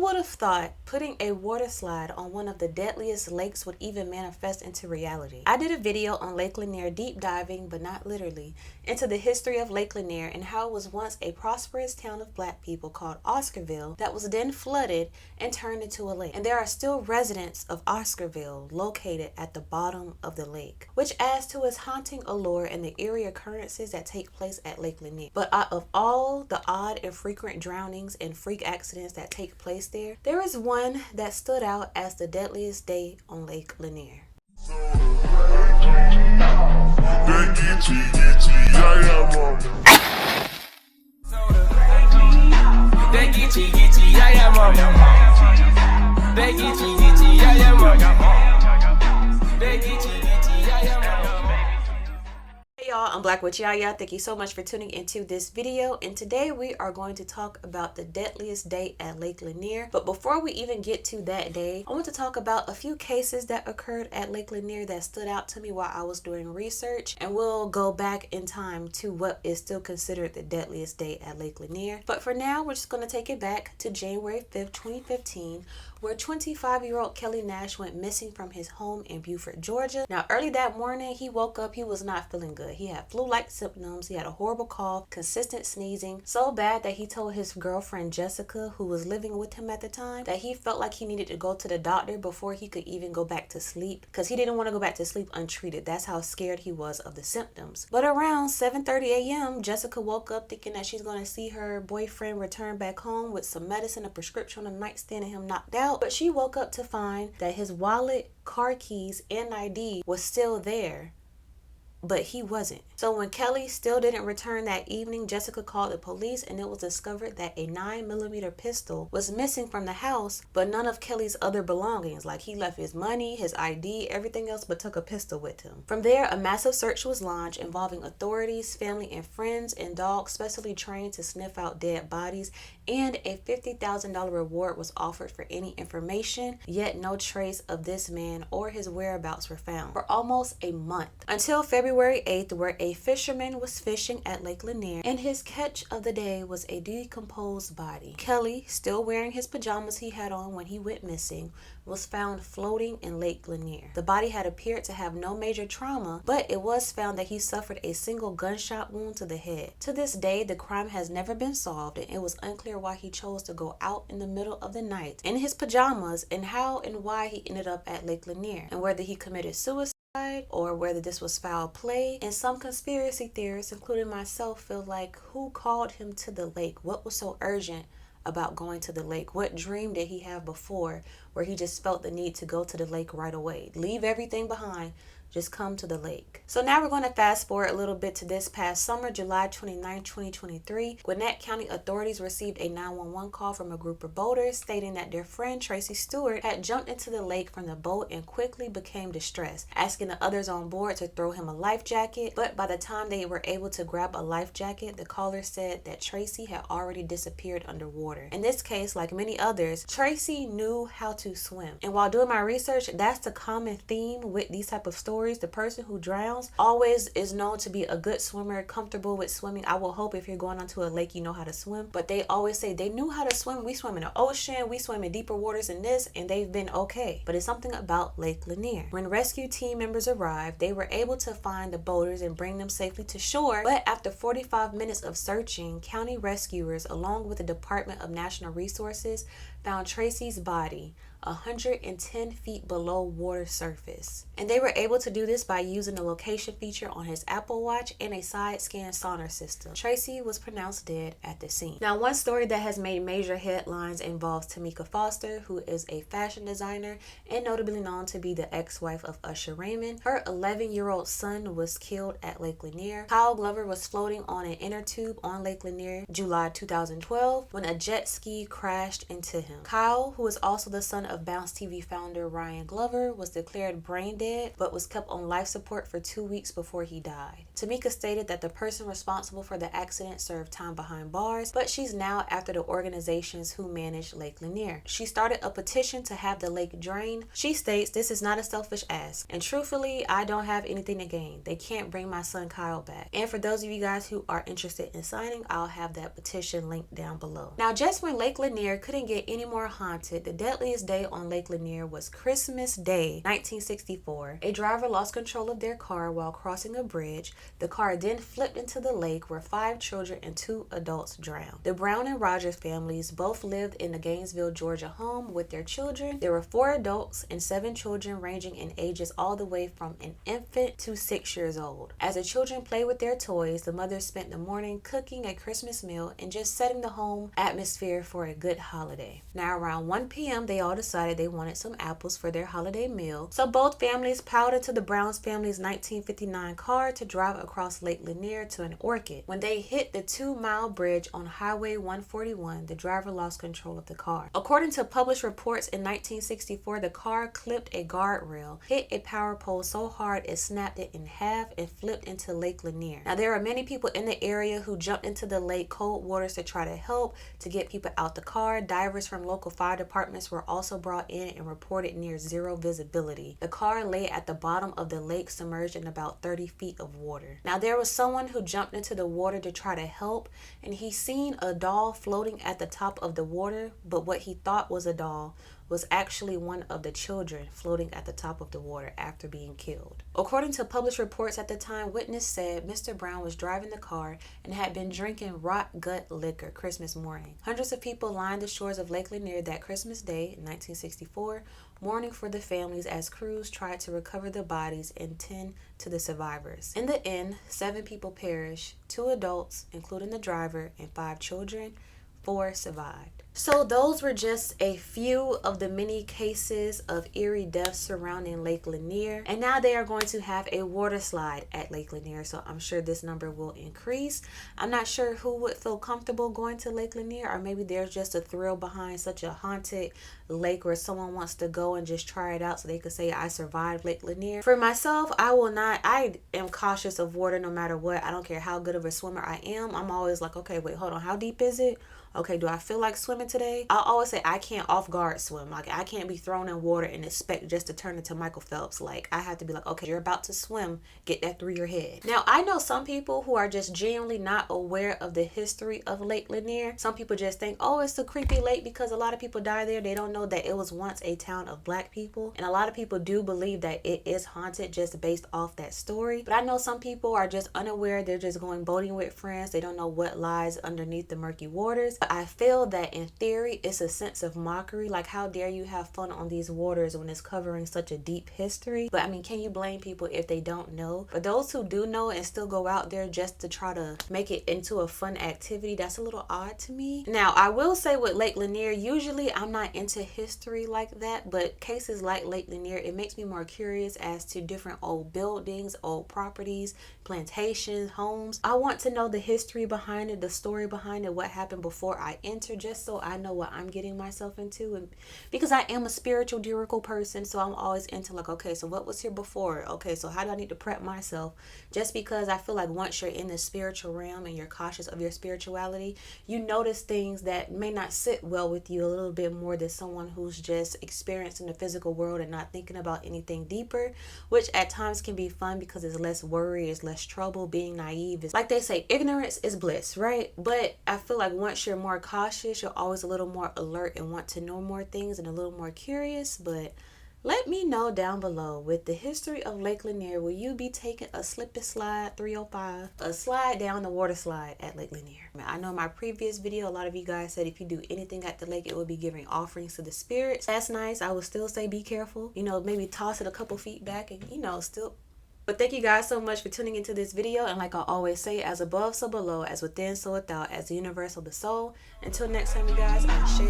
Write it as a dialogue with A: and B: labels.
A: would have thought putting a water slide on one of the deadliest lakes would even manifest into reality? I did a video on Lake Lanier deep diving, but not literally, into the history of Lake Lanier and how it was once a prosperous town of black people called Oscarville that was then flooded and turned into a lake. And there are still residents of Oscarville located at the bottom of the lake, which adds to its haunting allure and the eerie occurrences that take place at Lake Lanier. But out of all the odd and frequent drownings and freak accidents that take place there is one that stood out as the deadliest day on Lake Lanier. Hey y'all, I'm BlaqueWitchYaya. Thank you so much for tuning into this video, and today we are going to talk about the deadliest day at Lake Lanier. But before we even get to that day, I want to talk about a few cases that occurred at Lake Lanier that stood out to me while I was doing research, and we'll go back in time to what is still considered the deadliest day at Lake Lanier. But for now, we're just going to take it back to January 5th, 2015, where 25-year-old Kelly Nash went missing from his home in Beaufort, Georgia. Now, early that morning, he woke up, he was not feeling good. He had flu-like symptoms, he had a horrible cough, consistent sneezing, so bad that he told his girlfriend Jessica, who was living with him at the time, that he felt like he needed to go to the doctor before he could even go back to sleep, because he didn't want to go back to sleep untreated. That's how scared he was of the symptoms. But around 7:30 a.m., Jessica woke up thinking that she's going to see her boyfriend return back home with some medicine, a prescription on the nightstand, and him knocked out. But she woke up to find that his wallet, car keys, and ID was still there, but he wasn't. So when Kelly still didn't return that evening, Jessica called the police, and it was discovered that a 9mm pistol was missing from the house, but none of Kelly's other belongings. Like, he left his money, his ID, everything else, but took a pistol with him. From there, a massive search was launched involving authorities, family and friends, and dogs specially trained to sniff out dead bodies, and a $50,000 reward was offered for any information, yet no trace of this man or his whereabouts were found for almost a month, until February 8th, where a fisherman was fishing at Lake Lanier, and his catch of the day was a decomposed body. Kelly, still wearing his pajamas he had on when he went missing, was found floating in Lake Lanier. The body had appeared to have no major trauma, but it was found that he suffered a single gunshot wound to the head. To this day, the crime has never been solved, and it was unclear why he chose to go out in the middle of the night in his pajamas, and how and why he ended up at Lake Lanier, and whether he committed suicide or whether this was foul play. And some conspiracy theorists, including myself, feel like, who called him to the lake? What was so urgent about going to the lake? What dream did he have before where he just felt the need to go to the lake right away? Leave everything behind, just come to the lake. So now we're going to fast forward a little bit to this past summer, July 29, 2023. Gwinnett County authorities received a 911 call from a group of boaters stating that their friend Tracy Stewart had jumped into the lake from the boat and quickly became distressed, asking the others on board to throw him a life jacket. But by the time they were able to grab a life jacket, the caller said that Tracy had already disappeared underwater. In this case, like many others, Tracy knew how to swim. And while doing my research, that's the common theme with these type of stories. The person who drowns always is known to be a good swimmer, comfortable with swimming. I will hope if you're going onto a lake, you know how to swim. But they always say they knew how to swim. We swim in the ocean, we swim in deeper waters than this, and they've been okay. But it's something about Lake Lanier. When rescue team members arrived, they were able to find the boaters and bring them safely to shore. But after 45 minutes of searching, county rescuers, along with the Department of Natural Resources, found Tracy's body 110 feet below water surface. And they were able to do this by using the location feature on his Apple Watch and a side scan sonar system. Tracy was pronounced dead at the scene. Now, one story that has made major headlines involves Tama Foster, who is a fashion designer and notably known to be the ex-wife of Usher Raymond. Her 11-year-old son was killed at Lake Lanier. Kyle Glover was floating on an inner tube on Lake Lanier July 2012 when a jet ski crashed into him. Kyle, who is also the son of Bounce TV founder Ryan Glover, was declared brain dead but was kept on life support for 2 weeks before he died. Tamika stated that the person responsible for the accident served time behind bars, but she's now after the organizations who manage Lake Lanier. She started a petition to have the lake drained. She states, "This is not a selfish ask, and truthfully, I don't have anything to gain. They can't bring my son Kyle back." And for those of you guys who are interested in signing, I'll have that petition linked down below. Now, just when Lake Lanier couldn't get anymore haunted, the deadliest day on Lake Lanier was Christmas Day, 1964. A driver lost control of their car while crossing a bridge. The car then flipped into the lake where 5 children and 2 adults drowned. The Brown and Rogers families both lived in the Gainesville, Georgia home with their children. There were 4 adults and 7 children ranging in ages all the way from an infant to 6 years old. As the children played with their toys, the mothers spent the morning cooking a Christmas meal and just setting the home atmosphere for a good holiday. Now around 1 p.m. they all decided they wanted some apples for their holiday meal, so both families piled into the Browns family's 1959 car to drive across Lake Lanier to an orchid. When they hit the 2-mile bridge on Highway 141, the driver lost control of the car. According to published reports, in 1964 the car clipped a guardrail, hit a power pole so hard it snapped it in half, and flipped into Lake Lanier. Now there are many people in the area who jumped into the lake cold waters to try to help to get people out the car. Divers from local fire departments were also brought in and reported near zero visibility. The car lay at the bottom of the lake, submerged in about 30 feet of water. Now there was someone who jumped into the water to try to help, and he seen a doll floating at the top of the water, but what he thought was a doll was actually one of the children floating at the top of the water after being killed. According to published reports at the time, witness said Mr. Brown was driving the car and had been drinking rot gut liquor Christmas morning. Hundreds of people lined the shores of Lake Lanier that Christmas Day in 1964, mourning for the families as crews tried to recover the bodies and tend to the survivors. In the end, 7 people perished, 2 adults, including the driver, and 5 children. 4 survived. So those were just a few of the many cases of eerie deaths surrounding Lake Lanier. And now they are going to have a water slide at Lake Lanier, so I'm sure this number will increase. I'm not sure who would feel comfortable going to Lake Lanier, or maybe there's just a thrill behind such a haunted lake where someone wants to go and just try it out so they could say, I survived Lake Lanier. For myself, I will not. I am cautious of water no matter what. I don't care how good of a swimmer I am. I'm always like, okay, wait, hold on. How deep is it? Okay, do I feel like swimming today? I always say I can't off guard swim. Like, I can't be thrown in water and expect just to turn into Michael Phelps. Like, I have to be like, okay, you're about to swim. Get that through your head. Now, I know some people who are just genuinely not aware of the history of Lake Lanier. Some people just think, oh, it's a creepy lake because a lot of people die there. They don't know that it was once a town of Black people. And a lot of people do believe that it is haunted just based off that story. But I know some people are just unaware. They're just going boating with friends. They don't know what lies underneath the murky waters. I feel that in theory, it's a sense of mockery. Like, how dare you have fun on these waters when it's covering such a deep history? But I mean, can you blame people if they don't know? For those who do know and still go out there just to try to make it into a fun activity, that's a little odd to me. Now, I will say with Lake Lanier, usually I'm not into history like that, but cases like Lake Lanier, it makes me more curious as to different old buildings, old properties, plantations, homes. I want to know the history behind it, the story behind it, what happened before I enter, just so I know what I'm getting myself into. And because I am a spiritual lyrical person, so I'm always into like, okay, so what was here before? Okay, so how do I need to prep myself? Just because I feel like once you're in the spiritual realm and you're cautious of your spirituality, you notice things that may not sit well with you a little bit more than someone who's just experiencing the physical world and not thinking about anything deeper, which at times can be fun because it's less worry, it's less trouble. Being naive is, like they say, ignorance is bliss, right? But I feel like once you're more cautious, you're always a little more alert and want to know more things and a little more curious. But let me know down below, with the history of Lake Lanier, will you be taking a slip and slide 305, a slide down the water slide at Lake Lanier? I know in my previous video, a lot of you guys said if you do anything at the lake, it would be giving offerings to the spirits. That's nice. I would still say be careful. You know, maybe toss it a couple feet back and, you know, still. But thank you guys so much for tuning into this video. And like I always say, as above, so below, as within, so without, as the universe of the soul. Until next time, you guys, I'm Shay.